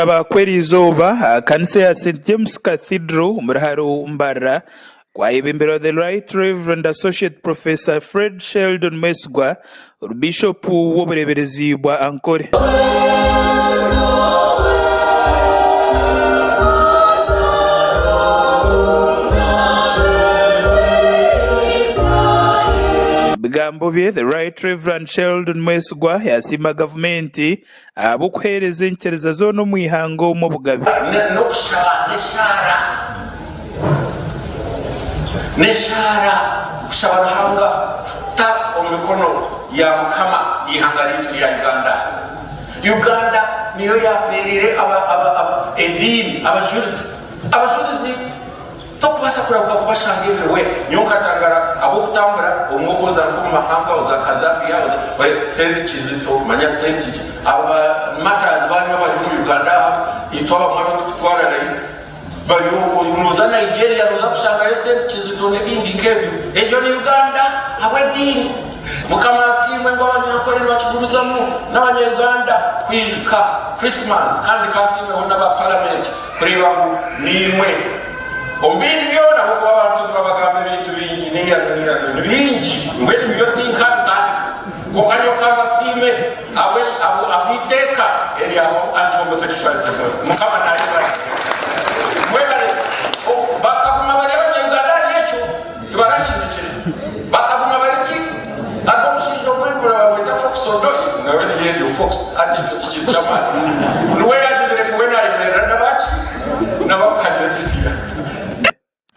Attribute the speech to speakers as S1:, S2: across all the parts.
S1: abakwera izoba kanisa ya St James Cathedral umuraharo Mbarara kwayibimbirwa the Right Reverend Associate Professor Fred Sheldon Mesgwa Bishop w'ubureberezi bwa Ankole. Bigambo bye the Right Reverend Sheldon Mesgwa yasima gavumenti abukuhereza enkereza zo no mwihango mu bugabe
S2: neshara kushaba ruhanga ta omikono ya mukama ihanga litu ya Uganda niyo yaferire edini abajuzi tokubasa kuraba kubashangirwe we nyonka tangara abo kutambura umwokoza ku mahanga uzakazabi yawo we senti kizito manya senti aba matters bali mu Uganda itwaba mwana tukutwara rais bayoko unoza Nigeria unoza kushanga yo senti kizito nebindi ngebyo ejo ni Uganda abadini mukama asimwe ngo abanyakore bacuguruzamu n'abanyarwanda kwijuka Christmas kandi kasimwe hona ba parliament kureba ngo nimwe ombindi byona kuko abantu babagambe bintu bingi niya bingi ngwe biyotinka bitandika ko kanyo kabasime abo abiteka eri aho anti-homosexuality mukama nayo mwebale bakaguma bari abanyarwanda yecu tubarahindukire bakaguma bari ki ariko mushinjo mwebura babita fox odoi nawe ni yedi fox ati cyo tikichama nuwe yadizire kuwena imera nabachi nabakhaje bisiga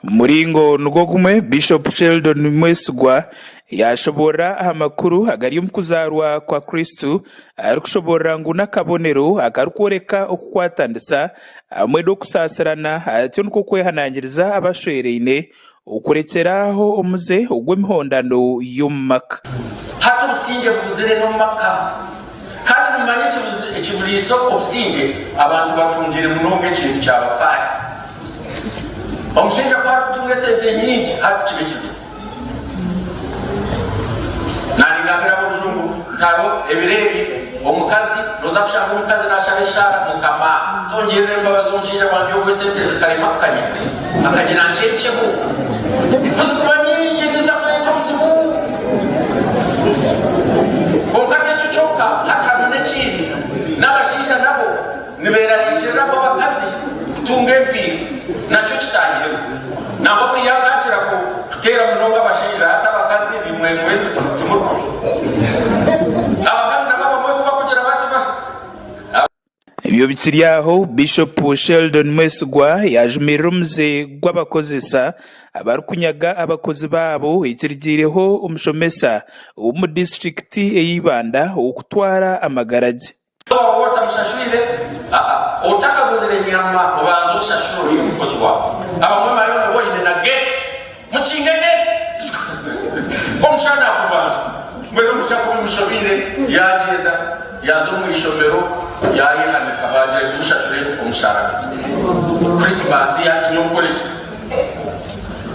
S1: muringo nugo kumwe Bishop Sheldon Mesgwa yashobora amakuru agari mukuzarwa kwa Kristu ari kushobora ngo nakabonero akarukoreka okukwatandisa amwedo kusasirana ati nuko kwehanangiriza abashwereine ukurekeraho omuze ogw'emihondano y'umumaka
S2: hato businge buzire no maka kandi numanye ekiburiso obusinge abantu batungire munonge ekintu kyabapaya omushinja kwa kutunga sente nyingi hati kibikizo nani ngamira bujungu taro ebirebi omukazi noza kushanga omukazi nashabeshara mukama tongere mbabazo omushinja kwanje ogwe sente zikalimakanya akagira nchecheho kuzikuba nyingi niza kuleta omuzibu onkate chuchoka hata n'ekindi n'abashinja nabo niberarishira nabo bakazi kutunga empira nacho kitahire nabo buri yakatira ko kutera munonga abashinja hata bakazi bimwemwe tumurwa abakazi nabo bamwe kuba kugira batima
S1: ibyo bikiriyaho Bishop Sheldon Mesgwa yajumirira umuze gw'abakozesa abarukunyaga abakozi babo ikirigireho umushomesa mu district eyibanda okutwara amagarage
S2: wota mushashwire otaka kuzire nyama obazo shashuro y'umukozi wawe abamwe marino boyine na gate mukinge gate omushana kubaza mbere mushako bimushobire yagenda yazo mu ishomero yayihanika baje mushashwire omushara Christmas yati nyonkoleje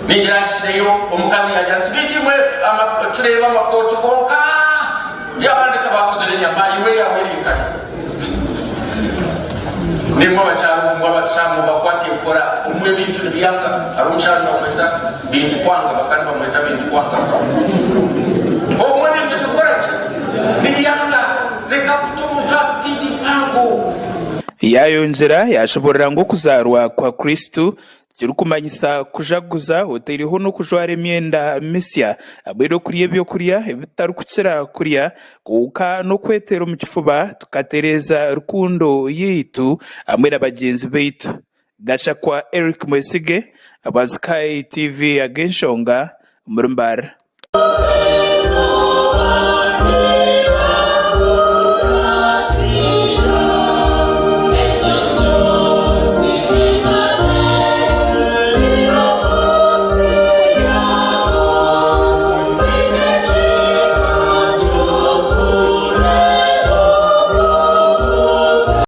S2: nigirashyireyo omukazi yajya tibitimwe amatureba amakoti konka yabandika bakuzire nyama iwe yawe rikaje nimba bacyaro ngo abashamu bakwate gukora umwe bintu byanga arumshana bakwita bintu kwanga bakandi bamwita bintu kwanga umwe bintu dukoraje nibyanga reka kutumuta speed pango
S1: yayo nzira yashoborera ngo kuzarwa kwa Kristu kirukumanyisa kujaguza hoteliho no kujwara emyenda misya abwero kuriye byo kuriya bitarukukira kuriya kuka no kwetera mu kifuba tukatereza rukundo yitu amwe n'abagenzi beitu gacha kwa Eric Mwesige abazkai TV agenshonga muri Mbarara.